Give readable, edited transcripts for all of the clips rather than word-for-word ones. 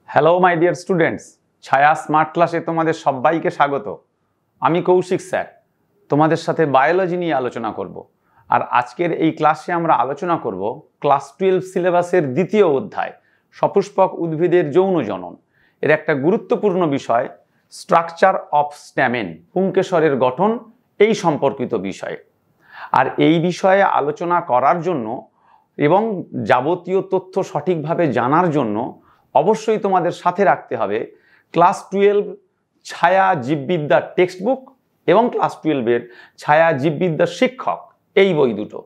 Hello my dear students, ছায়া smart ক্লাসে তোমাদের সবাইকে স্বাগত। আমি কৌশিক স্যার তোমাদের সাথে বায়োলজি নিয়ে আলোচনা করব। আর আজকের এই ক্লাসে আমরা আলোচনা করব ক্লাস 12 সিলেবাসের দ্বিতীয় অধ্যায় সপুষ্পক উদ্ভিদের যৌন জনন এর একটা গুরুত্বপূর্ণ বিষয় স্ট্রাকচার অফ স্ট্যামেন, পুংকেশরের গঠন এই সম্পর্কিত বিষয়। আর এই বিষয়ে আলোচনা করার জন্য এবং যাবতীয় তথ্য সঠিকভাবে জানার জন্য অবশ্যই তোমাদের সাথে রাখতে হবে ক্লাস 12 ছায়া জীববিদ্যার টেক্সট বুক এবং ক্লাস 12-এর ছায়া জীববিদ্যার শিক্ষক এই বই দুটো।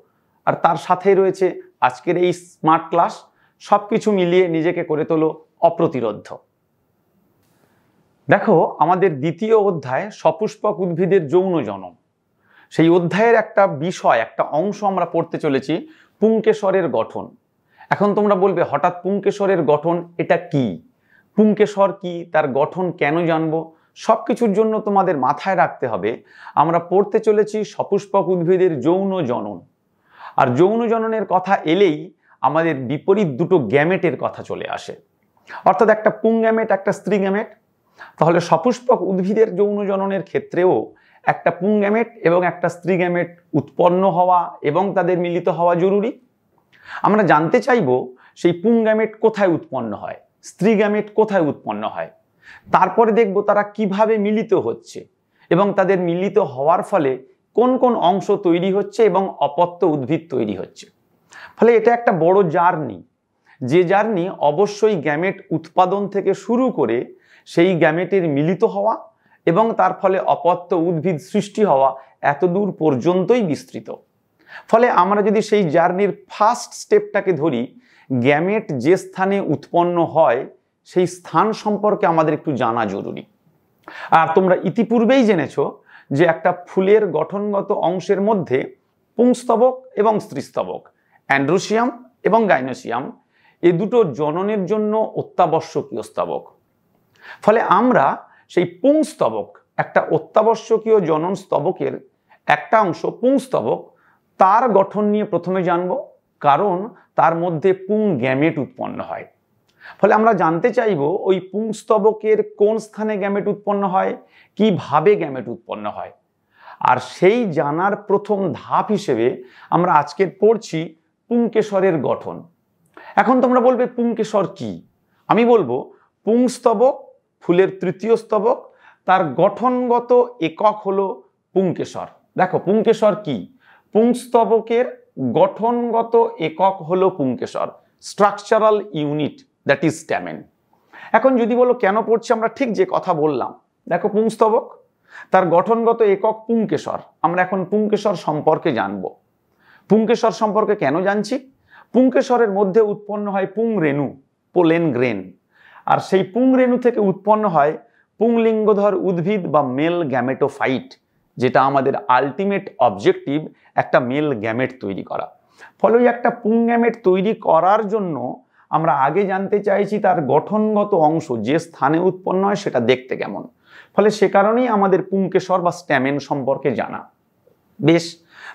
আর তার সাথে রয়েছে আজকের এই স্মার্ট ক্লাস। সব কিছু মিলিয়ে নিজেকে করে তোলো অপ্রতিরোধ্য। দেখো, আমাদের দ্বিতীয় অধ্যায় সপুষ্পক উদ্ভিদের যৌন জনন, সেই অধ্যায়ের একটা বিষয়, একটা অংশ আমরা পড়তে চলেছি পুংকেশরের গঠন। এখন তোমরা বলবে হঠাৎ পুংকেশরের গঠন এটা কি, পুংকেশর কি, তার গঠন কেন জানবো? সব কিছুর জন্য তোমাদের মাথায় রাখতে হবে আমরা পড়তে চলেছি সপুষ্পক উদ্ভিদের যৌন জনন। আর যৌন জননের কথা এলেই আমাদের বিপরীত দুটো গ্যামেটের কথা চলে আসে, অর্থাৎ একটা পুং গ্যামেট, একটা স্ত্রী গ্যামেট। তাহলে সপুষ্পক উদ্ভিদের যৌন জননের ক্ষেত্রেও একটা পুং গ্যামেট এবং একটা স্ত্রী গ্যামেট উৎপন্ন হওয়া এবং তাদের মিলিত হওয়া জরুরি। আমরা জানতে চাইব সেই পুং গ্যামেট কোথায় উৎপন্ন হয়, স্ত্রী গ্যামেট কোথায় উৎপন্ন হয়, তারপরে দেখব তারা কিভাবে মিলিত হচ্ছে এবং তাদের মিলিত হওয়ার ফলে কোন কোন অংশ তৈরি হচ্ছে এবং অপত্য উদ্ভিদ তৈরি হচ্ছে। ফলে এটা একটা বড় জার্নি, যে জার্নি অবশ্যই গ্যামেট উৎপাদন থেকে শুরু করে সেই গ্যামেটের মিলিত হওয়া এবং তার ফলে অপত্য উদ্ভিদ সৃষ্টি হওয়া এতদূর পর্যন্তই বিস্তৃত। ফলে আমরা যদি সেই জার্নির ফার্স্ট স্টেপটাকে ধরি, গ্যামেট যে স্থানে উৎপন্ন হয় সেই স্থান সম্পর্কে আমাদের একটু জানা জরুরি। আর তোমরা ইতিপূর্বেই জেনেছো যে একটা ফুলের গঠনগত অংশের মধ্যে পুংস্তবক এবং স্ত্রীস্তবক, অ্যান্ড্রোসিয়াম এবং গাইনোসিয়াম, এই দুটো জননের জন্য অত্যাবশ্যকীয় স্তবক। ফলে আমরা সেই পুংস্তবক, একটা অত্যাবশ্যকীয় জনন স্তবকের একটা অংশ পুংস্তবক, তার গঠন নিয়ে প্রথমে জানব, কারণ তার মধ্যে পুং গ্যামেট উৎপন্ন হয়। ফলে আমরা জানতে চাইব ওই পুংস্তবকের কোন স্থানে গ্যামেট উৎপন্ন হয়, কিভাবে গ্যামেট উৎপন্ন হয়। আর সেই জানার প্রথম ধাপ হিসেবে আমরা আজকের পড়ছি পুংকেশরের গঠন। এখন তোমরা বলবে পুংকেশর কি? আমি বলবো পুংস্তবক, ফুলের তৃতীয় স্তবক, তার গঠনগত একক হলো পুংকেশর। দেখো পুংকেশর কি, পুংস্তবকের গঠনগত একক হলো পুংকেশর, structural unit, that is stamen. এখন যদি বলো কেন পড়ছি, আমরা ঠিক যে কথা বললাম, দেখো পুংস্তবক, তার গঠনগত একক পুংকেশর। আমরা এখন পুংকেশর সম্পর্কে জানব। পুংকেশর সম্পর্কে কেন জানছি? পুংকেশরের মধ্যে উৎপন্ন হয় পুংরেণু, পোলেন গ্রেন। আর সেই পুংরেণু থেকে উৎপন্ন হয় পুংলিঙ্গধর উদ্ভিদ বা মেল গ্যামেটোফাইট, যেটা আমাদের আলটিমেট অবজেক্টিভ, একটা মেল গ্যামেট তৈরি করা। ফলে একটা পুং গ্যামেট তৈরি করার জন্য আমরা আগে জানতে চাইছি তার গঠনগত অংশ যে স্থানে উৎপন্ন হয় সেটা দেখতে কেমন। ফলে সে কারণেই আমাদের পুংকেশর বা স্ট্যামেন সম্পর্কে জানা। বেশ,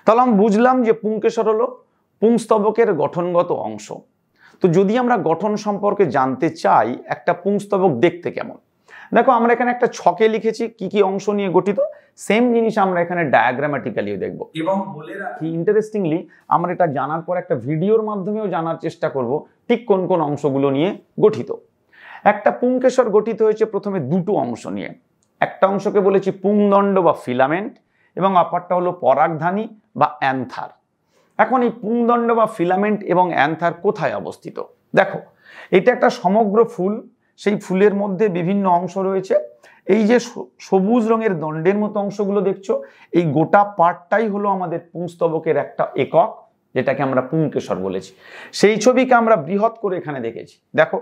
তাহলে আমি বুঝলাম যে পুংকেশর হলো পুংস্তবকের গঠনগত অংশ। তো যদি আমরা গঠন সম্পর্কে জানতে চাই একটা পুংস্তবক দেখতে কেমন, দেখো আমরা এখানে একটা ছকে লিখেছি কি কি অংশ নিয়ে গঠিত, সেম জিনিস আমরা এখানে ডায়াগ্রামেটিক্যালিও দেখব। এবং বলে রাখি, ইন্টারেস্টিংলি আমরা এটা জানার পর একটা ভিডিওর মাধ্যমেও জানার চেষ্টা করব ঠিক কোন কোন অংশগুলো নিয়ে গঠিত। একটা পুংকেশর গঠিত হয়েছে প্রথমে দুটো অংশ নিয়ে। একটা অংশকে বলেছি পুংদণ্ড বা ফিলামেন্ট এবং অপরটা হলো পরাগধানী বা অ্যান্থার। এখন এই পুংদণ্ড বা ফিলামেন্ট এবং অ্যান্থার কোথায় অবস্থিত? দেখো, এটা একটা সমগ্র ফুল, সেই ফুলের মধ্যে বিভিন্ন অংশ রয়েছে। এই যে সবুজ রঙের দণ্ডের মতো অংশগুলো দেখছো, এই গোটা পার্টটাই হলো আমাদের পুংস্তবকের একটা একক, যেটাকে আমরা পুংকেশর বলেছি। সেই ছবিকে আমরা বৃহৎ করে এখানে দেখেছি। দেখো,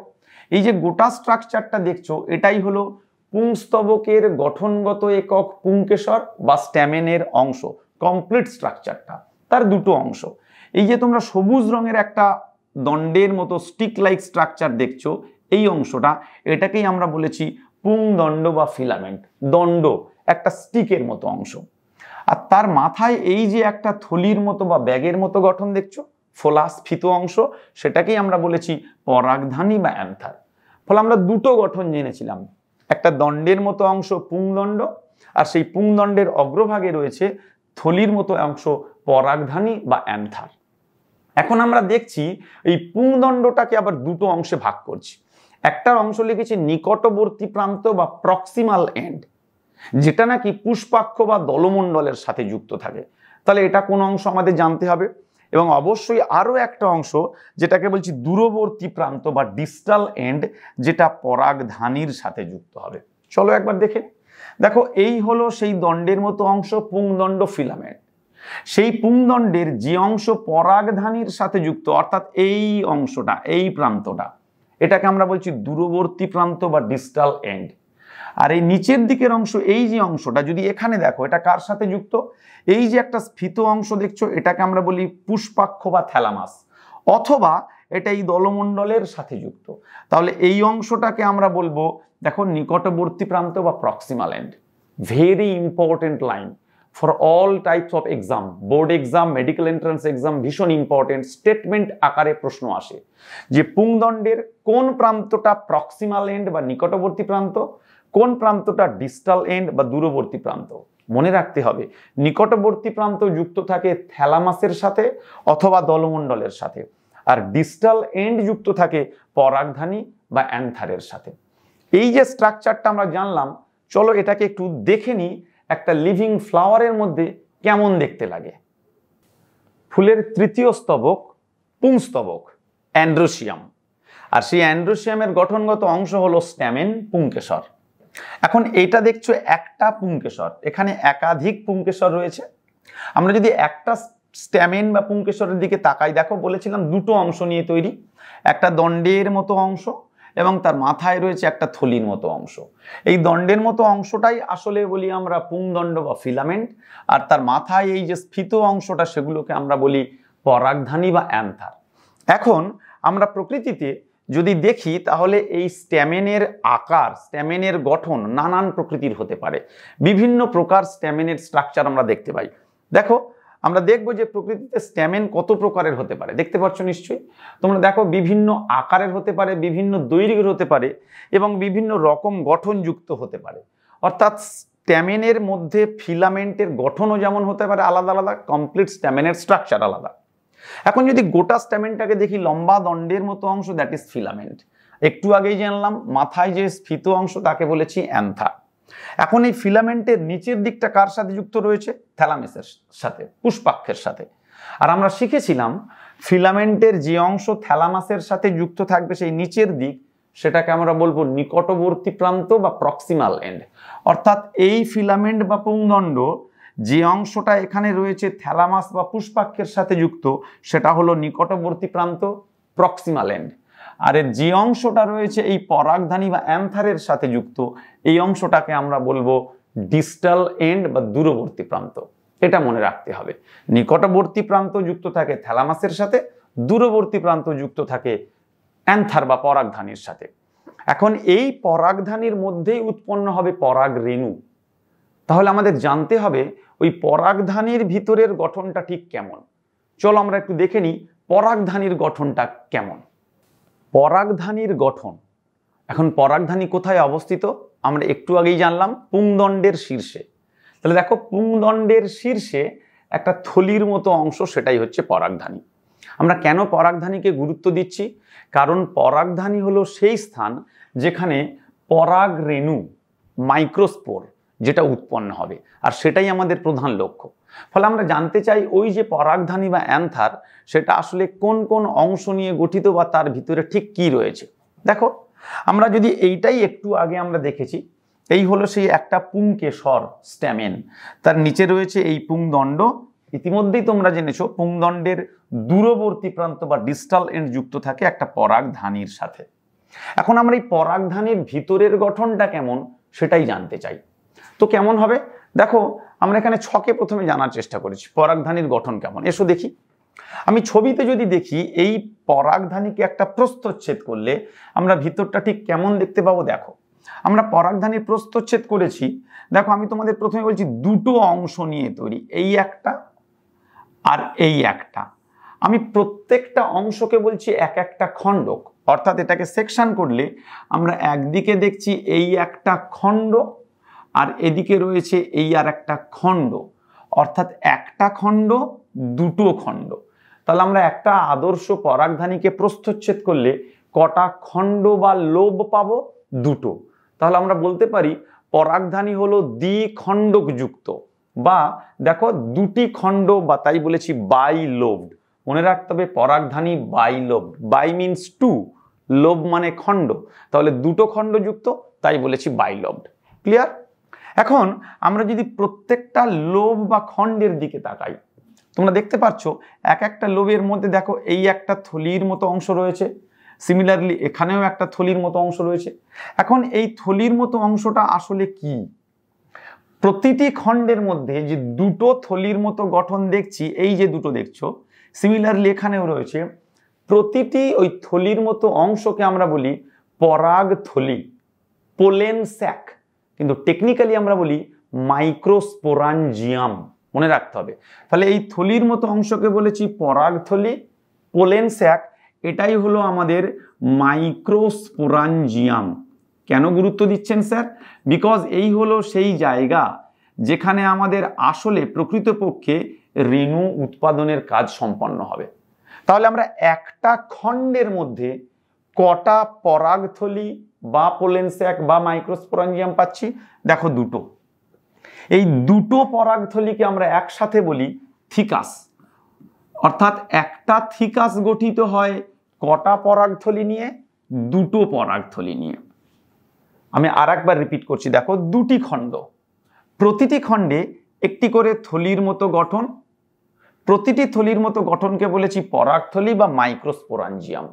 এই যে গোটা স্ট্রাকচারটা দেখছো, এটাই হলো পুংস্তবকের গঠনগত একক পুংকেশর বা স্ট্যামেনের অংশ, কমপ্লিট স্ট্রাকচারটা, তার দুটো অংশ। এই যে তোমরা সবুজ রঙের একটা দণ্ডের মতো স্টিক লাইক স্ট্রাকচার দেখছো, এই অংশটা, এটাকেই আমরা বলেছি পুংদণ্ড বা ফিলামেন্ট। দণ্ড একটা স্টিকের মতো অংশ। আর তার মাথায় এই যে একটা থলির মতো বা ব্যাগের মতো গঠন দেখছো, ফোলাস ফিতো অংশ, সেটাকেই আমরা বলেছি পরাগধানী বা অ্যান্থার। ফলে আমরা দুটো গঠন জেনেছিলাম, একটা দণ্ডের মতো অংশ পুংদণ্ড, আর সেই পুংদণ্ডের অগ্রভাগে রয়েছে থলির মতো অংশ পরাগধানী বা অ্যান্থার। এখন আমরা দেখছি এই পুংদণ্ডটাকে আবার দুটো অংশে ভাগ করছি। একটার অংশ লিখেছি নিকটবর্তী প্রান্ত বা প্রক্সিমাল এন্ড, যেটা নাকি পুষ্পাক্ষ বা দলমণ্ডলের সাথে যুক্ত থাকে। তাহলে এটা কোন অংশ আমাদের জানতে হবে, এবং অবশ্যই আরো একটা অংশ যেটাকে বলছি দূরবর্তী প্রান্ত বা ডিস্টাল এন্ড, যেটা পরাগধানীর সাথে যুক্ত হবে। চলো একবার দেখে। দেখো, এই হলো সেই দণ্ডের মতো অংশ পুংদণ্ড ফিলামেন্ট। সেই পুংদণ্ডের যে অংশ পরাগধানীর সাথে যুক্ত, অর্থাৎ এই অংশটা, এই প্রান্তটা, এটাকে আমরা বলছি দূরবর্তী প্রান্ত বা ডিস্টাল এন্ড। আর এই নিচের দিকের অংশ, এই যে অংশটা, যদি এখানে দেখো, এটা কার সাথে যুক্ত? এই যে একটা স্ফীত অংশ দেখছো, এটাকে আমরা বলি পুষ্পাক্ষ বা থ্যালামাস, অথবা এটা এই দলমণ্ডলের সাথে যুক্ত। তাহলে এই অংশটাকে আমরা বলবো, দেখো, নিকটবর্তী প্রান্ত বা proximal end. Very important line for all types of exam, board exam, medical entrance exam, ভীষণ ইম্পর্টেন্ট। স্টেটমেন্ট আকারে প্রশ্ন আসে যে পুংদণ্ডের কোন প্রান্তটা প্রক্সিমাল এন্ড বা নিকটবর্তী প্রান্ত, কোন প্রান্তটা ডিস্টাল এন্ড বা দূরবর্তী প্রান্ত। মনে রাখতে হবে, নিকটবর্তী প্রান্ত যুক্ত থাকে থ্যালামাসের সাথে অথবা দলমণ্ডলের সাথে, আর ডিস্টাল এন্ড যুক্ত থাকে পরাগধানী বা অ্যান্থারের সাথে। এই যে স্ট্রাকচারটা আমরা জানলাম, চলো এটাকে একটু দেখে নিই একটা লিভিং ফ্লাওয়ারের মধ্যে কেমন দেখতে লাগে। ফুলের তৃতীয় স্তবক পুংস্তবক, অ্যান্ড্রোসিয়াম, আর সেই অ্যান্ড্রোসিয়ামের গঠনগত অংশ হলো স্ট্যামেন, পুংকেশর। এখন এইটা দেখছো একটা পুংকেশর, এখানে একাধিক পুংকেশর রয়েছে। আমরা যদি একটা স্ট্যামেন বা পুংকেশরের দিকে তাকাই, দেখো বলেছিলাম দুটো অংশ নিয়ে তৈরি, একটা দণ্ডের মতো অংশ এবং তার মাথায় রয়েছে একটা থলির মতো অংশ। এই দণ্ডের মতো অংশটাই আসলে বলি আমরা পুংদণ্ড বা ফিলামেন্ট, আর তার মাথায় এই যে স্ফীত অংশটা, সেগুলোকে আমরা বলি পরাগধানী বা অ্যান্থার। এখন আমরা প্রকৃতিতে যদি দেখি, তাহলে এই স্ট্যামেনের আকার, স্ট্যামেনের গঠন নানান প্রকৃতির হতে পারে। বিভিন্ন প্রকার স্ট্যামেনের স্ট্রাকচার আমরা দেখতে পাই। দেখো, আমরা দেখবো যে প্রকৃতিতে স্ট্যামেন কত প্রকারের হতে পারে, দেখতে পাচ্ছ নিশ্চয়ই তোমরা। দেখো, বিভিন্ন আকারের হতে পারে, বিভিন্ন দৈর্ঘ্যের হতে পারে, এবং বিভিন্ন রকম গঠনযুক্ত হতে পারে। অর্থাৎ স্ট্যামেনের মধ্যে ফিলামেন্টের গঠনও যেমন হতে পারে আলাদা আলাদা, কমপ্লিট স্ট্যামেনের স্ট্রাকচার আলাদা। এখন যদি গোটা স্ট্যামেনটাকে দেখি, লম্বা দণ্ডের মতো অংশ, দ্যাট ইজ ফিলামেন্ট। একটু আগেই জানলাম মাথায় যে স্ফীত অংশ, তাকে বলেছি অ্যান্থার। এখন এই ফিলামেন্টের নিচের দিকটা কার সাথে যুক্ত রয়েছে? থ্যালামাসের সাথে, পুষ্পাক্ষের সাথে। আর আমরা শিখেছিলাম ফিলামেন্টের যে অংশ থ্যালামাসের সাথে যুক্ত থাকবে, সেই নিচের দিক, সেটাকে আমরা বলবো নিকটবর্তী প্রান্ত বা প্রক্সিমাল এন্ড। অর্থাৎ এই ফিলামেন্ট বা পুংদণ্ড যে অংশটা এখানে রয়েছে থ্যালামাস বা পুষ্পাক্ষের সাথে যুক্ত, সেটা হলো নিকটবর্তী প্রান্ত, প্রক্সিমাল এন্ড। আর এর যে অংশটা রয়েছে এই পরাগধানী বা অ্যান্থারের সাথে যুক্ত, এই অংশটাকে আমরা বলবো ডিস্টাল এন্ড বা দূরবর্তী প্রান্ত। এটা মনে রাখতে হবে, নিকটবর্তী প্রান্ত যুক্ত থাকে থ্যালামাসের সাথে, দূরবর্তী প্রান্ত যুক্ত থাকে অ্যান্থার বা পরাগধানীর সাথে। এখন এই পরাগধানীর মধ্যেই উৎপন্ন হবে পরাগ রেণু। তাহলে আমাদের জানতে হবে ওই পরাগধানীর ভিতরের গঠনটা ঠিক কেমন। চলো আমরা একটু দেখে নিই পরাগধানীর গঠনটা কেমন। পরাগধানীর গঠন, এখন পরাগধানী কোথায় অবস্থিত? আমরা একটু আগেই জানলাম পুংদণ্ডের শীর্ষে। তাহলে দেখো, পুংদণ্ডের শীর্ষে একটা থলির মতো অংশ, সেটাই হচ্ছে পরাগধানী। আমরা কেন পরাগধানীকে গুরুত্ব দিচ্ছি? কারণ পরাগধানী হলো সেই স্থান যেখানে পরাগ রেণু, মাইক্রোস্পোর, যেটা উৎপন্ন হবে, আর সেটাই আমাদের প্রধান লক্ষ্য। ফলে আমরা জানতে চাই ওই যে পরাগধানী বা অ্যান্থার, সেটা আসলে কোন কোন অংশ নিয়ে গঠিত বা তার ভিতরে ঠিক কি রয়েছে। দেখো, আমরা যদি এইটাই একটু আগে আমরা দেখেছি, এই হলো সেই একটা পুংকেশর স্ট্যামেন, তার নিচে রয়েছে এই পুংদণ্ড। ইতিমধ্যেই তোমরা জেনেছো পুংদণ্ডের দূরবর্তী প্রান্ত বা ডিস্টাল এন্ড যুক্ত থাকে একটা পরাগধানীর সাথে। এখন আমরা এই পরাগধানীর ভিতরের গঠনটা কেমন সেটাই জানতে চাই। তো কেমন হবে? দেখো, আমরা এখানে ছকে প্রথমে জানার চেষ্টা করেছি পরাগধানীর গঠন কেমন। এসো দেখি। আমি ছবিতে যদি দেখি, এই পরাগধানীকে একটা প্রস্থচ্ছেদ করলে আমরা ভিতরটা ঠিক কেমন দেখতে পাবো। দেখো, আমরা পরাগধানীর প্রস্থচ্ছেদ করেছি। দেখো, আমি তোমাদের প্রথমে বলছি দুটো অংশ নিয়ে তৈরি, এই একটা আর এই একটা। আমি প্রত্যেকটা অংশকে বলছি এক একটা খণ্ডক। অর্থাৎ এটাকে সেকশন করলে আমরা একদিকে দেখছি এই একটা খণ্ড আর এদিকে রয়েছে এই আর একটা খণ্ড, অর্থাৎ একটা খণ্ড দুটো খণ্ড। তাহলে আমরা একটা আদর্শ পরাগধানীকে প্রস্থচ্ছেদ করলে কটা খণ্ড বা লোব পাবো? দুটো। তাহলে আমরা বলতে পারি পরাগধানী হলো দ্বিখণ্ডকযুক্ত, বা দেখো দুটি খণ্ড, বা তাই বলেছি বাই লোবড। মনে রাখতে হবে পরাগধানী bilobed, bi means two, lobe মানে খণ্ড, তাহলে দুটো খণ্ডযুক্ত, তাই বলেছি বাই লোবড। ক্লিয়ার? এখন আমরা যদি প্রত্যেকটা লোব বা খণ্ডের দিকে তাকাই, তোমরা দেখতে পাচ্ছ এক একটা লোবের মধ্যে দেখো এই একটা থলির মতো অংশ রয়েছে, সিমিলারলি এখানেও একটা থলির মতো অংশ রয়েছে। এখন এই থলির মতো অংশটা আসলে কি? প্রতিটি খণ্ডের মধ্যে যে দুটো থলির মতো গঠন দেখছি, এই যে দুটো দেখছো, সিমিলারলি এখানেও রয়েছে, প্রতিটি ওই থলির মতো অংশকে আমরা বলি পরাগ থলি, পোলেন স্যাক, কিন্তু টেকনিক্যালি আমরা বলি মাইক্রোস্পোরাঞ্জিয়াম। মনে রাখতে হবে। তাহলে এই থলির মতো অংশকে বলেছি পরাগথলি, পোলেন স্যাক, এটাই হলো আমাদের মাইক্রোস্পোরাঞ্জিয়াম। কেন গুরুত্ব দিচ্ছেন স্যার? বিকজ এই হলো সেই জায়গা যেখানে আমাদের আসলে প্রকৃতপক্ষে রেণু উৎপাদনের কাজ সম্পন্ন হবে। তাহলে আমরা একটা খণ্ডের মধ্যে কটা পরাগথলি বা পোলেন স্যাক বা মাইক্রোস্পোরাঞ্জিয়াম পাচ্ছি? দেখো দুটো। এই দুটো পরাগথলিকে আমরা একসাথে বলি থিকাস। অর্থাৎ একটা থিকাস গঠিত হয় কটা পরাগথলি নিয়ে? দুটো পরাগথলি নিয়ে। আমি আরেকবার রিপিট করছি, দেখো দুটি খণ্ড, প্রতিটি খণ্ডে একটি করে থলির মতো গঠন, প্রতিটি থলির মতো গঠনকে বলেছি পরাগথলি বা মাইক্রোস্পোরাঞ্জিয়াম।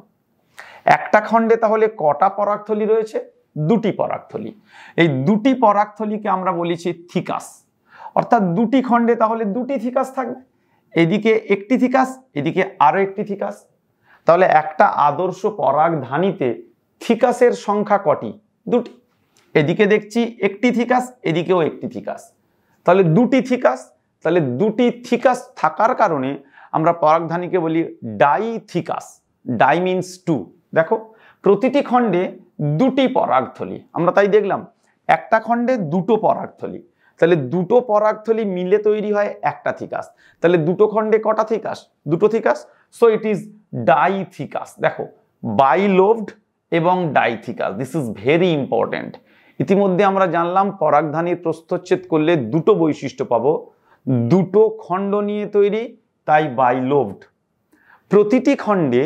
একটা খণ্ডে তাহলে কটা পরাগথলি রয়েছে? দুটি পরাগথলি। এই দুটি পরাগথলিকে আমরা বলেছি থিকাস। অর্থাৎ দুটি খণ্ডে তাহলে দুটি থিকাস থাকবে, এদিকে একটি থিকাস, এদিকে আরো একটি থিকাস। তাহলে একটা আদর্শ পরাগধানীতে থিকাসের সংখ্যা কটি? দুটি। এদিকে দেখছি একটি থিকাস, এদিকেও একটি থিকাস, তাহলে দুটি থিকাস। তাহলে দুটি থিকাস থাকার কারণে আমরা পরাগধানীকে বলি ডাইথিকাস। Die means to. দেখো প্রতিটি খণ্ডে দুটি পরাগথলি, আমরা তাই দেখলাম একটা খণ্ডে দুটো পরাগথলি, তাহলে দুটো পরাগথলি মিলে তৈরি হয় একটা থিকাস। তাহলে দুটো খণ্ডে কটা থিকাস? দুটো থিকাস। So it is ডাইথিকাস। দেখো বাইলোভড এবং ডাইথিকাস, দিস ইজ ভেরি ইম্পর্টেন্ট। ইতিমধ্যে আমরা জানলাম পরাগধানীর প্রস্থচ্ছেদ করলে দুটো বৈশিষ্ট্য পাবো, দুটো খণ্ড নিয়ে তৈরি, তাই বাইলোভড। প্রতিটি খণ্ডে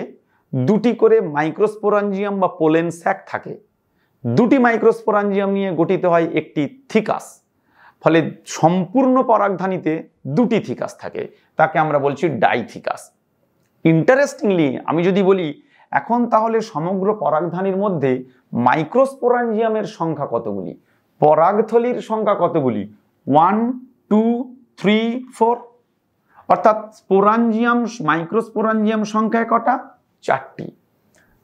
দুটি করে মাইক্রোস্পোরাঞ্জিয়াম বা পোলেন স্যাক থাকে, দুটি মাইক্রোস্পোরাঞ্জিয়াম নিয়ে গঠিত হয় একটি থিকাস। ফলে সম্পূর্ণ পরাগধানীতে দুটি থিকাস থাকে, তাকে আমরা বলছি ডাইথিকাস। ইন্টারেস্টিংলি আমি যদি বলি এখন তাহলে সমগ্র পরাগধানীর মধ্যে মাইক্রোস্পোরাঞ্জিয়ামের সংখ্যা কতগুলি, পরাগথলির সংখ্যা কতগুলি? 1 2 3 4। অর্থাৎ স্পোরাঞ্জিয়াম, মাইক্রোস্পোরাঞ্জিয়াম সংখ্যায় কটা? 4টি।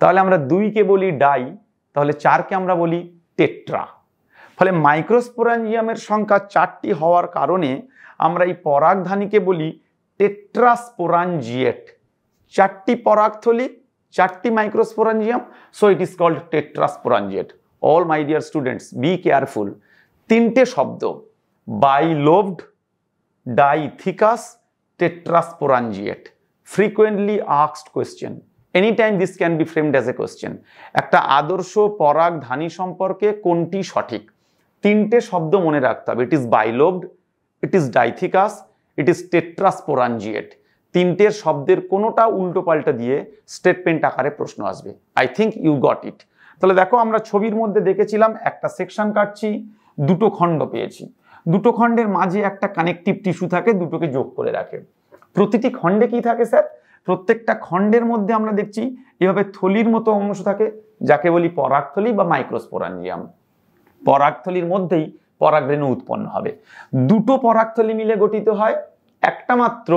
তাহলে আমরা 2কে বলি ডাই, তাহলে 4কে আমরা বলি টেট্রা। ফলে মাইক্রোস্পোরাঞ্জিয়ামের সংখ্যা 4টি হওয়ার কারণে আমরা এই পরাগধানীকে বলি টেট্রাস্পোরাঞ্জিয়েট। 4টি পরাগথলি, 4টি microsporangium, so it is called tetrasporangiate. All my dear students be careful. 3টে শব্দ, বাইলোভড, dithecous, টেট্রাস্পোরাঞ্জিয়েট। frequently asked question, anytime this can be framed as a question। একটা আদর্শ পরাগধানী সম্পর্কে কোনটি সঠিক? 3টে শব্দ মনে রাখতে হবে, it is bilobed, it is dithecous, it is tetrasporangiate. 3টের শব্দের কোনোটা উল্টো পাল্টা দিয়ে স্টেটমেন্ট আকারে প্রশ্ন আসবে। I think you got it. তাহলে দেখো আমরা ছবির মধ্যে দেখেছিলাম একটা সেকশন কাটছি, দুটো খণ্ড পেয়েছি, দুটো খণ্ডের মাঝে একটা কানেকটিভ টিস্যু থাকে, দুটোকে যোগ করে রাখে। প্রতিটি খণ্ডে কি থাকে স্যার? প্রত্যেকটা খণ্ডের মধ্যে আমরা দেখছি এভাবে থলির মতো অংশ থাকে, যাকে বলি পরাগথলি বা মাইক্রোস্পোরাঞ্জিয়াম। পরাগথলির মধ্যেই পরাগরেণু উৎপন্ন হবে। দুটো পরাগথলি মিলে গঠিত হয় একটা মাত্র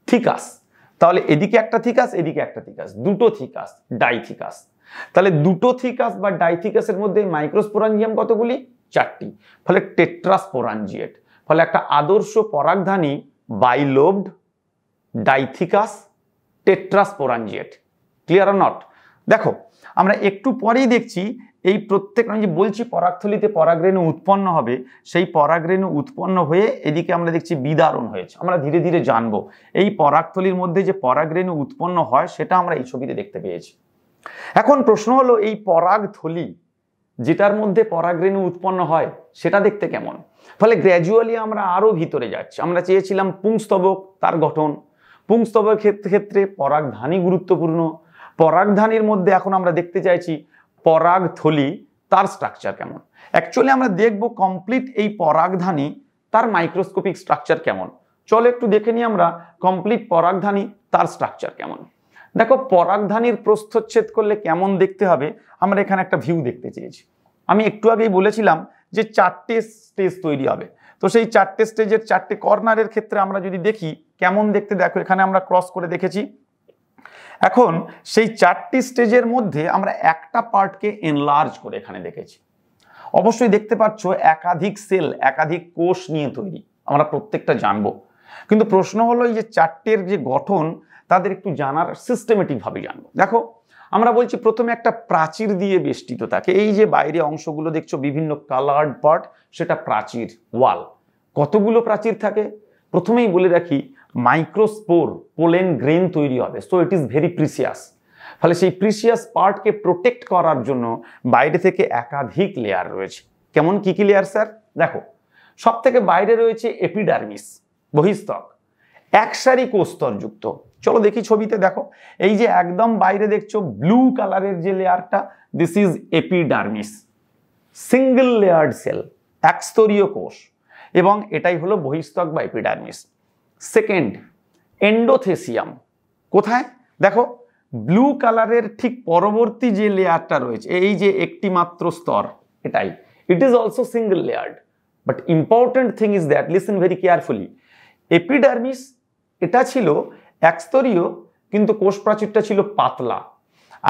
থিকাস। তাহলে এদিকে একটা থিকাস, এদিকে একটা থিকাস, দুটো থিকাস, ডাইথিকাস। তাহলে দুটো থিকাস বা ডাইথিকাসের মধ্যে মাইক্রোস্পোরাঞ্জিয়াম কতগুলি? 4টি। ফলে টেট্রাস্পোরাঞ্জিয়েট। ফলে একটা আদর্শ পরাগধানী bilobed, dithecous, tetrasporangiate. Clear or not? দেখো আমরা একটু পরেই দেখছি এই প্রত্যেক, আমি যে বলছি পরাগথলিতে পরাগরেণু উৎপন্ন হবে, সেই পরাগরেণু উৎপন্ন হয়ে এদিকে আমরা দেখছি বিদারণ হয়েছে। আমরা ধীরে ধীরে জানবো এই পরাগথলির মধ্যে যে পরাগরেণু উৎপন্ন হয় সেটা আমরা এই ছবিতে দেখতে পেয়েছি। এখন প্রশ্ন হলো এই পরাগথলি যেটার মধ্যে পরাগরেণু উৎপন্ন হয় সেটা দেখতে কেমন। ফলে গ্র্যাজুয়ালি আমরা আরো ভিতরে যাচ্ছি। আমরা চেয়েছিলাম পুংস্তবক, তার গঠন, পুংস্তবকের ক্ষেত্রে পরাগধানী গুরুত্বপূর্ণ, পরাগধানীর মধ্যে এখন আমরা দেখতে চাইছি পরাগথলি, তার স্ট্রাকচার কেমন। অ্যাকচুয়ালি আমরা দেখব কমপ্লিট এই পরাগধানী তার মাইক্রোস্কোপিক স্ট্রাকচার কেমন। চলো একটু দেখে নিই আমরা কমপ্লিট পরাগধানী তার স্ট্রাকচার কেমন। দেখো পরাগধানীর প্রস্থচ্ছেদ করলে কেমন দেখতে হবে আমরা এখানে একটা ভিউ দেখতে চেয়েছি। আমি একটু আগেই বলেছিলাম যে 4টে স্টেজ তৈরি হবে, তো সেই 4টে স্টেজের 4টে কর্নারের ক্ষেত্রে আমরা যদি দেখি কেমন দেখতে, দেখো এখানে আমরা ক্রস করে দেখেছি। এখন সেই 4টি স্টেজের মধ্যে আমরা একটা পার্টকে এনলার্জ করে এখানে দেখেছি। অবশ্যই দেখতে পাচ্ছ একাধিক সেল, একাধিক কোষ নিয়ে তৈরি, আমরা প্রত্যেকটা জানবো। কিন্তু প্রশ্ন হলো এই যে 4টের যে গঠন তাদের একটু জানার সিস্টেমেটিক ভাবে জানবো। দেখো আমরা বলছি প্রথমে একটা প্রাচীর দিয়ে বেষ্টিত থাকে, এই যে বাইরে অংশগুলো দেখছো বিভিন্ন কালার্ড পার্ট, সেটা প্রাচীর, ওয়াল। কতগুলো প্রাচীর থাকে প্রথমেই বলে রাখি, মাইক্রোস্পোর পোলেন গ্রেন তৈরি হবে, so it is very precious. ফলে সেই প্রিসিয়াস পার্টকে প্রোটেক্ট করার জন্য বাইরে থেকে একাধিক লেয়ার রয়েছে। কেমন কি কি লেয়ার স্যার? দেখো সব থেকে বাইরে রয়েছে এপিডার্মিস, বহিস্তক, একসারি কোষস্তর যুক্ত। চলো দেখি ছবিতে, দেখো এই যে একদম বাইরে দেখছো ব্লু কালারের যে লেয়ারটা, this is epidermis, single layered cell, একস্তরীয় কোষ, এবং এটাই হলো বহিস্তক বা এপিডার্মিস। সেকেন্ড এন্ডোথেসিয়াম, কোথায়? দেখো ব্লু কালারের ঠিক পরবর্তী যে লেয়ারটা রয়েছে, এই যে একটি মাত্র স্তর, এটাই, ইট is also single layered. But important thing is that, listen very carefully, epidermis এটা ছিল একস্তরীয় কিন্তু কোষ প্রাচীরটা ছিল পাতলা।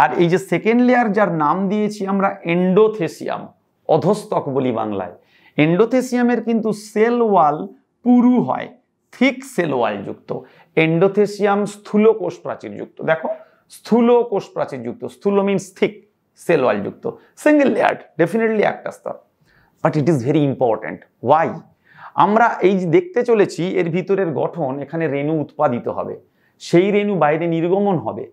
আর এই যে সেকেন্ড লেয়ার যার নাম দিয়েছি আমরা এন্ডোথেসিয়াম, অধস্তক বলি বাংলায়, এন্ডোথেসিয়ামের কিন্তু সেল ওয়াল পুরু হয়, থিক সেল ওয়াল যুক্ত। এন্ডোথেসিয়াম স্থূল কোষ প্রাচীর যুক্ত, দেখো স্থূল কোষ প্রাচীর যুক্ত, স্থূল মিনস থিক, সেল ওয়াল যুক্ত, সিঙ্গেল লেয়ার্ড, ডেফিনেটলি একটা স্তর। But it is very important. Why? আমরা এই যে দেখতে চলেছি এর ভিতরের গঠন, এখানে রেণু উৎপাদিত হবে, সেই রেণু বাইরে নির্গমন হবে।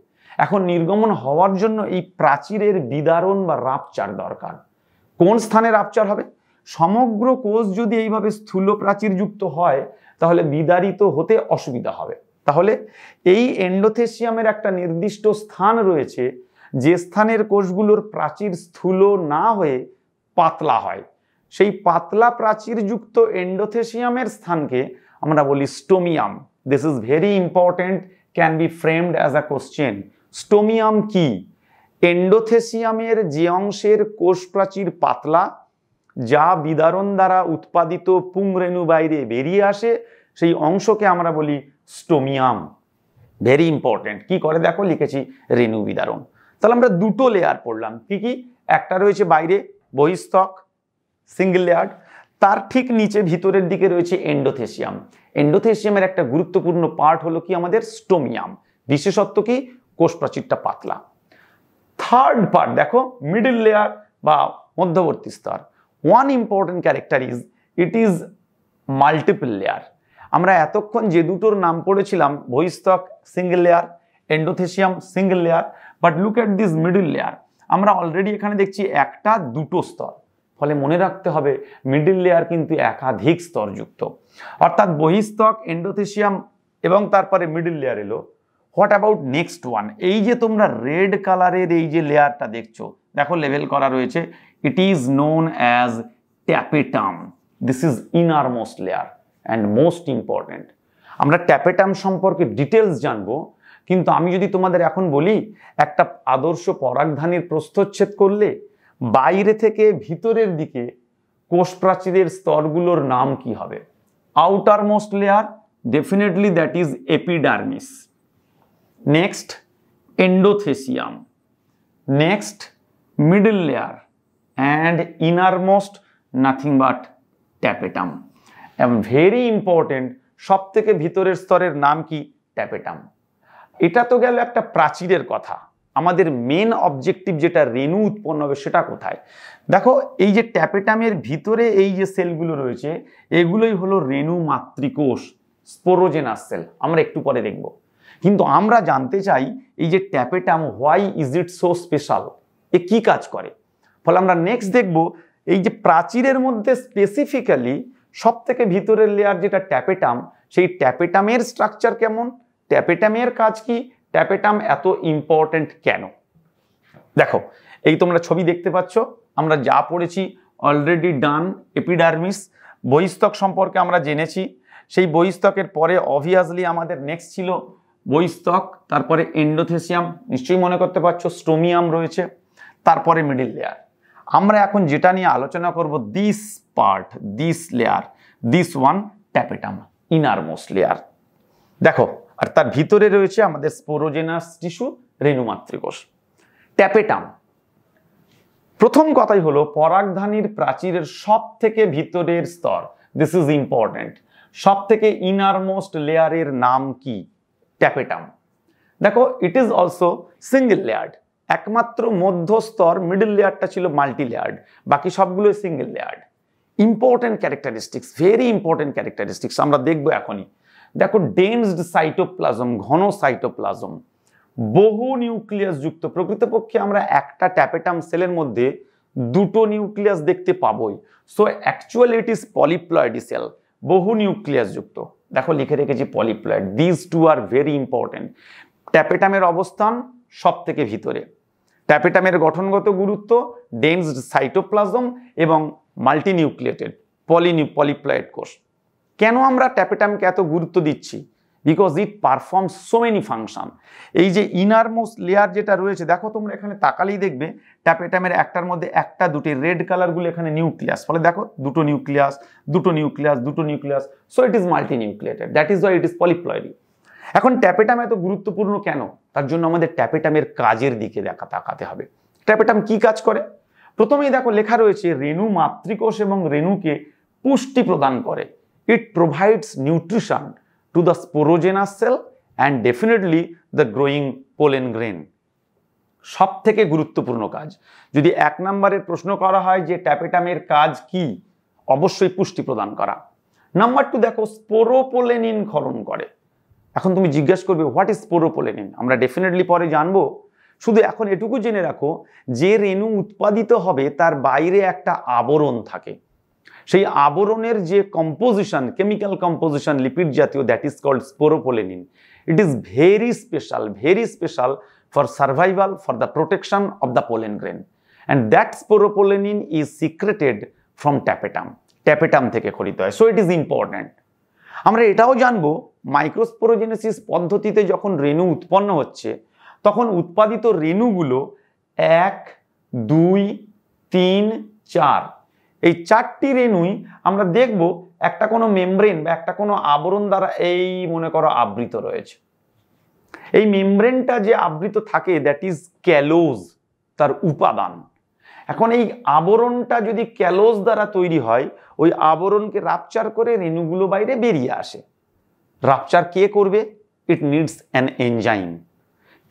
এখন নির্গমন হওয়ার জন্য এই প্রাচীরের বিদারণ বা রাপচার দরকার। কোন স্থানে রাপচার হবে? সমগ্র কোষ যদি এইভাবে স্থূল প্রাচীর যুক্ত হয় তাহলে বিদারিত হতে অসুবিধা হবে। তাহলে এই এন্ডোথেসিয়ামের একটা নির্দিষ্ট স্থান রয়েছে, যে স্থানের কোষগুলোর প্রাচীর স্থূল না হয়ে পাতলা হয়, সেই পাতলা প্রাচীর যুক্ত এন্ডোথেসিয়ামের স্থানকে আমরা বলি stomium. This is very important, can be framed as a question. Stomium কি? এন্ডোথেসিয়ামের যে অংশের কোষ প্রাচীর পাতলা, যা বিদারণ দ্বারা উৎপাদিত পুংরেণু বাইরে বেরিয়ে আসে, সেই অংশকে আমরা বলি স্টোমিয়াম। Very important. কি করে দেখো, লিখেছি রেণু বিদারণ। তাহলে আমরা দুটো লেয়ার পড়লাম, কি কি? একটা রয়েছে বাইরে বহিস্তক, সিঙ্গেল লেয়ার, তার ঠিক নিচে ভিতরের দিকে রয়েছে এন্ডোথেসিয়াম। এন্ডোথেসিয়ামের একটা গুরুত্বপূর্ণ পার্ট হলো কি আমাদের স্টোমিয়াম, বিশেষত্ব কি? কোষ প্রাচীরটা পাতলা। থার্ড পার্ট দেখো মিডল লেয়ার বা মধ্যবর্তী স্তর। One important character is it is multiple layer. আমরা এতক্ষণ যে দুটোর নাম পড়েছিলাম, বহিস্তক single layer, endothecium single layer, but look at this middle layer, আমরা অলরেডি এখানে দেখছি একটা দুটো স্তর। ফলে মনে রাখতে হবে মিডল লেয়ার কিন্তু একাধিক স্তর যুক্ত, অর্থাৎ বহিস্তক, এন্ডোথেসিয়াম এবং তারপরে মিডল লেয়ার এলো। What about next one? এই যে তোমরা রেড কালারের এই যে লেয়ারটা দেখছো, দেখো লেভেল করা রয়েছে, it is known as tapetum. This is innermost layer and most important. আমরা ট্যাপেটাম সম্পর্কে ডিটেলস জানবো, কিন্তু আমি যদি তোমাদের এখন বলি একটা আদর্শ পরাগধানীর প্রস্থচ্ছেদ করলে বাইরে থেকে ভিতরের দিকে কোষ প্রাচীরের স্তরগুলোর নাম কি হবে? Outer most layer, definitely that is epidermis. Next endothecium, next middle layer, and innermost nothing but tapetum. Very important, সব থেকে ভিতরের স্তরের নাম কি? ট্যাপেটাম। এটা তো গেল একটা প্রাচীরের কথা। আমাদের মেন অবজেক্টিভ যেটা রেণু উৎপন্ন হবে সেটা কোথায়? দেখো এই যে ট্যাপেটামের ভিতরে এই যে সেলগুলো রয়েছে এগুলোই হলো রেণু মাতৃকোষ, স্পোরোজেনাস সেল, আমরা একটু পরে দেখব। কিন্তু আমরা জানতে চাই এই যে tapetum, why is it so special, এ কি কাজ করে? ফলে আমরা নেক্সট দেখব এই যে প্রাচীরের মধ্যে স্পেসিফিক্যালি সব থেকে ভিতরের লেয়ার যেটা ট্যাপেটাম, সেই ট্যাপেটামের স্ট্রাকচার কেমন, ট্যাপেটামের কাজ কি, ট্যাপেটাম এত ইম্পর্টেন্ট কেন। দেখো এই তোমরা ছবি দেখতে পাচ্ছ, আমরা যা পড়েছি অলরেডি ডান। এপিডার্মিস বহিস্তক সম্পর্কে আমরা জেনেছি, সেই বহিস্তকের পরে অবভিয়াসলি আমাদের নেক্সট ছিল বহিস্তক, তারপরে এন্ডোথেসিয়াম, নিশ্চয়ই মনে করতে পারছো, স্টোমিয়াম রয়েছে, তারপরে মিডিল লেয়ার। আমরা এখন যেটা নিয়ে আলোচনা করব, this part, this layer, this one tapetum, innermost layer. দেখো আর তার ভিতরে রয়েছে আমাদের স্পোরোজেনাস টিস্যু, রেণু মাতৃকোষ। ট্যাপেটাম, প্রথম কথাই হলো পরাগধানীর প্রাচীরের সব থেকে ভিতরের স্তর, দিস ইজ ইম্পর্টেন্ট, সব থেকে ইনারমোস্ট লেয়ারের নাম কি? ট্যাপেটাম। দেখো ইট ইজ অলসো সিঙ্গেল লেয়ার্ড, একমাত্র মধ্যস্তর মিডল লেয়ারটা ছিল মাল্টি লেয়ার্ড, বাকি সবগুলো single layered. Important characteristics, very important characteristics আমরা দেখবো এখনই। দেখো ডেন্সড সাইটোপ্লাজম, ঘন সাইটোপ্লাজম, বহু নিউক্লিয়াস যুক্ত। প্রকৃতপক্ষে আমরা একটা ট্যাপেটাম সেলের মধ্যে দুটো নিউক্লিয়াস দেখতে পাবোই, so actually it is polyploid cell, বহু নিউক্লিয়াস যুক্ত। দেখো লিখে রেখেছি polyploid, this two are very important. ট্যাপেটামের অবস্থান সব থেকে ভিতরে, ট্যাপেটামের গঠনগত গুরুত্ব, ডেন্সড সাইটোপ্লাজম এবং মাল্টিনিউক্লিয়েটেড পলিপ্লয়েড কোষ। কেন আমরা ট্যাপেটামকে এত গুরুত্ব দিচ্ছি? Because it performs so many function. এই যে ইনারমোস্ট লেয়ার যেটা রয়েছে, দেখো তোমরা এখানে তাকালেই দেখবে ট্যাপেটামের একটার মধ্যে একটা দুটি রেড কালারগুলো এখানে নিউক্লিয়াস, ফলে দেখো দুটো নিউক্লিয়াস, দুটো নিউক্লিয়াস, দুটো nucleus, so it is multinucleated, that is why it is polyploid. এখন ট্যাপেটাম এত গুরুত্বপূর্ণ কেন? তার জন্য আমাদের ট্যাপেটামের কাজের দিকে তাকাতে হবে। ট্যাপেটাম কি কাজ করে? প্রথমেই দেখো লেখা রয়েছে রেণু মাতৃকোষ এবং রেণুকে পুষ্টি প্রদান করে। It provides nutrition to the sporogenous cell and definitely the growing pollen grain. সব থেকে গুরুত্বপূর্ণ কাজ। যদি এক নম্বরের প্রশ্ন করা হয় যে ট্যাপেটামের কাজ কি, অবশ্যই পুষ্টি প্রদান করা। নাম্বার টু, দেখো স্পোরোপোলেনিন ক্ষরণ করে। এখন তুমি জিজ্ঞেস করবে হোয়াট ইজ স্পোরোপোলেনিন, আমরা ডেফিনেটলি পরে জানবো। শুধু এখন এটুকু জেনে রাখো যে রেণু উৎপাদিত হবে তার বাইরে একটা আবরণ থাকে, সেই আবরণের যে কম্পোজিশন, কেমিক্যাল কম্পোজিশন লিপিড জাতীয়, that is called sporopollenin. It is very special for survival, for the protection of the pollen grain, and that sporopollenin is secreted from tapetum, tapetum থেকে খরিত হয়, সো ইট ইজ ইম্পর্ট্যান্ট। আমরা এটাও জানবো microsporogenesis পদ্ধতিতে যখন রেণু উৎপন্ন হচ্ছে তখন উৎপাদিত রেণুগুলো 1, 2, 3, 4, এই 4টি রেণুই আমরা দেখব একটা কোনো মেমব্রেন বা একটা কোনো আবরণ দ্বারা এই মনে করো আবৃত রয়েছে। এই মেমব্রেনটা যে আবৃত থাকে দ্যাট ইজ ক্যালোজ, তার উপাদান। এখন এই আবরণটা যদি ক্যালোজ দ্বারা তৈরি হয়, ওই আবরণকে রাপচার করে রেণুগুলো বাইরে বেরিয়ে আসে। রাপচার কে করবে? It needs an enzyme.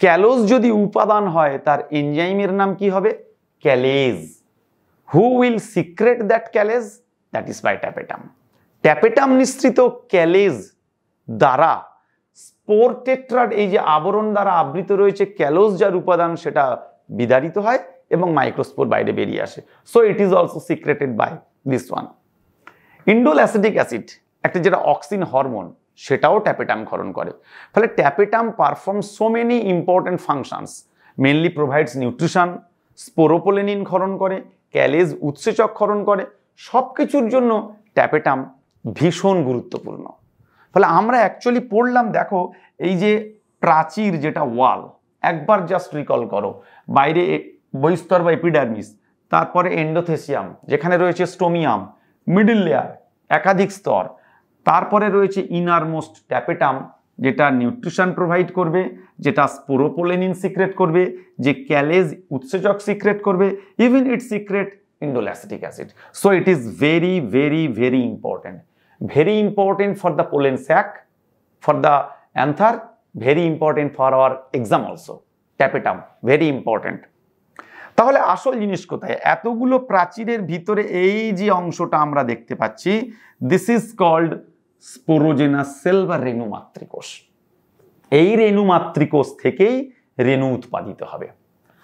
Callose যদি উপাদান হয় তার এনজাইমের নাম কি হবে? Callase. Who will secrete that callase? That is by tapetum. Tapetum নিঃসৃত ক্যালেজ দ্বারা স্পোর টেট্রাড, এই যে আবরণ দ্বারা আবৃত রয়েছে ক্যালোজ যার উপাদান, সেটা বিদারিত হয় এবং মাইক্রোস্পোর বাইরে বেরিয়ে আসে। So it is also secreted by this one. Indole acetic acid, একটা যেটা অক্সিন হরমোন, সেটাও ট্যাপেটাম ক্ষরণ করে। ফলে tapetum perform so many important functions, mainly provides nutrition, sporopollenin ক্ষরণ করে, ক্যালেজ উৎসেচক ক্ষরণ করে, সব কিছুর জন্য ট্যাপেটাম ভীষণ গুরুত্বপূর্ণ। ফলে আমরা অ্যাকচুয়ালি পড়লাম, দেখো এই যে প্রাচীর যেটা ওয়াল, একবার জাস্ট রিকল করো, বাইরে বহিস্তর বা এপিডার্মিস, তারপরে এন্ডোথেসিয়াম যেখানে রয়েছে স্টোমিয়াম, মিডল লেয়ার একাধিক স্তর, তারপরে রয়েছে ইনারমোস্ট ট্যাপেটাম যেটা নিউট্রিশন প্রোভাইড করবে, যেটা স্পোরোপোলেনিন সিক্রেট করবে, যে ক্যালেজ উৎসেচক সিক্রেট করবে, even it secret indole acetic acid. So it is very very very important, very important for the pollen sac, for the anther, very important for our exam also. Tapetum, very important. তাহলে আসল জিনিস কোথায়? এতগুলো প্রাচীরের ভিতরে এই যে অংশটা আমরা দেখতে পাচ্ছি, this is called sporogenous cell বা রেণু মাতৃকোষ। এই রেণু মাতৃকোষ থেকেই রেণু উৎপাদিত হবে।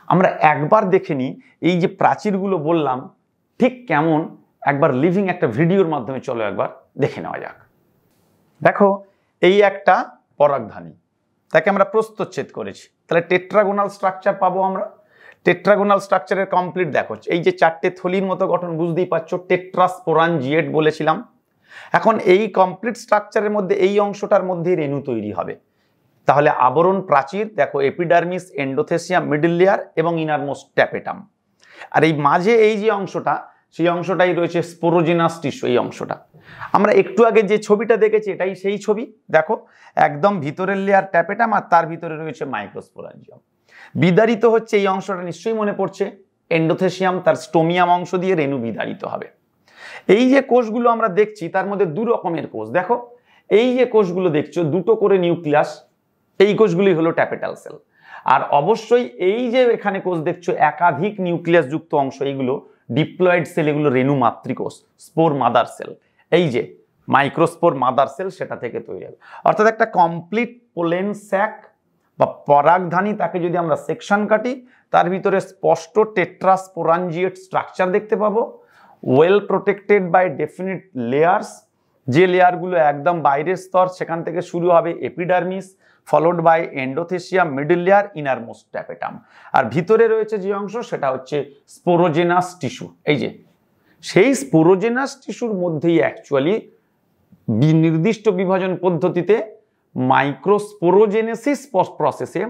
আমরা একবার দেখে নিই এই যে প্রাচীরগুলো বললাম ঠিক কেমন, একবার লিভিং একটা ভিডিওর মাধ্যমে চলো একবার দেখে নেওয়া যাক। দেখো, এই একটা পরাগধানী, তাকে আমরা প্রস্থচ্ছেদ করেছি, তাহলে টেট্রাগোনাল স্ট্রাকচার পাবো আমরা। টেট্রাগোনাল স্ট্রাকচারের কমপ্লিট দেখো, এই যে চারটে থলির মতো গঠন, বুঝতেই পারছো টেট্রাস্পোরাঞ্জিয়েট বলেছিলাম। এখন এই কমপ্লিট স্ট্রাকচারের মধ্যে এই অংশটার মধ্যে রেণু তৈরি হবে। তাহলে আবরণ প্রাচীর দেখো, এপিডার্মিস, এন্ডোথেসিয়াম, মিডল লেয়ার এবং ইনারমোস্ট ট্যাপেটাম। আর এই মাঝে এই যে অংশটা, সেই অংশটাই রয়েছে স্পোরোজেনাস টিস্যু। এই অংশটা আমরা একটু আগে যে ছবিটা দেখেছি এটাই সেই ছবি। দেখো, একদম ভিতরের লেয়ার ট্যাপেটাম আর তার ভিতরে রয়েছে মাইক্রোস্পোরাঞ্জিয়াম। বিদারিত হচ্ছে এই অংশটা, নিশ্চয়ই মনে পড়ছে, এন্ডোথেসিয়াম, তার স্টোমিয়াম অংশ দিয়ে রেণু বিদারিত হবে। এই যে কোষগুলো আমরা দেখছি তার মধ্যে দু রকমের কোষ। দেখো, এই যে কোষগুলো দেখছো, দুটো করে নিউক্লিয়াস, এই কোষগুলি হলো ট্যাপেটাল সেল। আর অবশ্যই এই যে এখানে কোষ দেখছো একাধিক নিউক্লিয়াস যুক্ত অংশ, এইগুলো ডিপ্লয়েড সেল, এগুলো রেণু মাতৃকোষ, স্পোর মাদার সেল। এই যে মাইক্রোস্পোর মাদার সেল, সেটা থেকে তৈরি হবে। অর্থাৎ একটা কমপ্লিট পোলেন স্যাক বা পরাগধানী, তাকে যদি আমরা সেকশন কাটি, তার ভিতরে স্পষ্ট টেট্রাস্পোরাঞ্জিয়েট স্ট্রাকচার দেখতে পাবো, well protected by definite layers. যে লেয়ারগুলো একদম বাইরের স্তর, সেখান থেকে শুরু হবে epidermis, followed by endothecium, middle layer, innermost tapetum. আর ভিতরে রয়েছে যে অংশ, সেটা হচ্ছে স্পোরোজেনাস টিস্যু। এই যে সেই স্পোরোজেনাস টিস্যুর মধ্যেই অ্যাকচুয়ালি নির্দিষ্ট বিভাজন পদ্ধতিতে মাইক্রোস্পোরোজেনেসিস প্রসেসে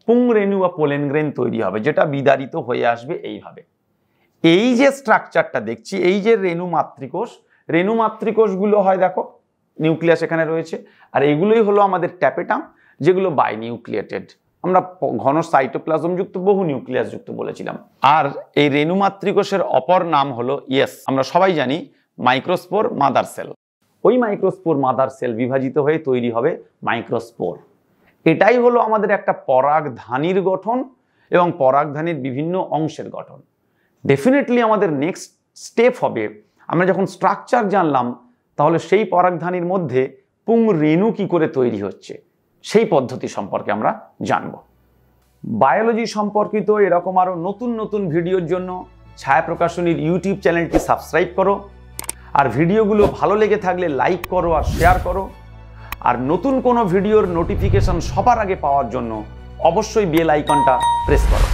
পুংরেণু বা পোলেন গ্রেন তৈরি হবে, যেটা বিদারিত হয়ে আসবে এইভাবে। এই যে স্ট্রাকচারটা দেখছি, এই যে রেণু মাতৃকোষ, রেণু মাতৃকোষগুলো হয় দেখো, নিউক্লিয়াস এখানে রয়েছে, আর এগুলোই হলো আমাদের ট্যাপেটাম, যেগুলো বাই নিউক্লিয়েটেড। আমরা ঘন সাইটোপ্লাজম যুক্ত, বহু নিউক্লিয়াস যুক্ত বলেছিলাম। আর এই রেণু মাতৃকোষের অপর নাম হলো, আমরা সবাই জানি, মাইক্রোস্পোর মাদার সেল। ওই মাইক্রোস্পোর মাদার সেল বিভাজিত হয়ে তৈরি হবে মাইক্রোস্পোর। এটাই হলো আমাদের একটা পরাগধানীর গঠন এবং পরাগধানীর বিভিন্ন অংশের গঠন। ডেফিনেটলি আমাদের নেক্সট স্টেপ হবে, আমরা যখন স্ট্রাকচার জানলাম, তাহলে সেই পরাগধানীর মধ্যে পুংরেণু কি করে তৈরি হচ্ছে সেই পদ্ধতি সম্পর্কে আমরা জানব। বায়োলজি সম্পর্কিত এরকম আরো নতুন নতুন ভিডিওর জন্য ছায়া প্রকাশনীর ইউটিউব চ্যানেলটি সাবস্ক্রাইব করো, আর ভিডিওগুলো ভালো লেগে থাকলে লাইক করো আর শেয়ার করো। আর নতুন কোনো ভিডিওর নোটিফিকেশন সবার আগে পাওয়ার জন্য অবশ্যই বেল আইকনটা প্রেস করো।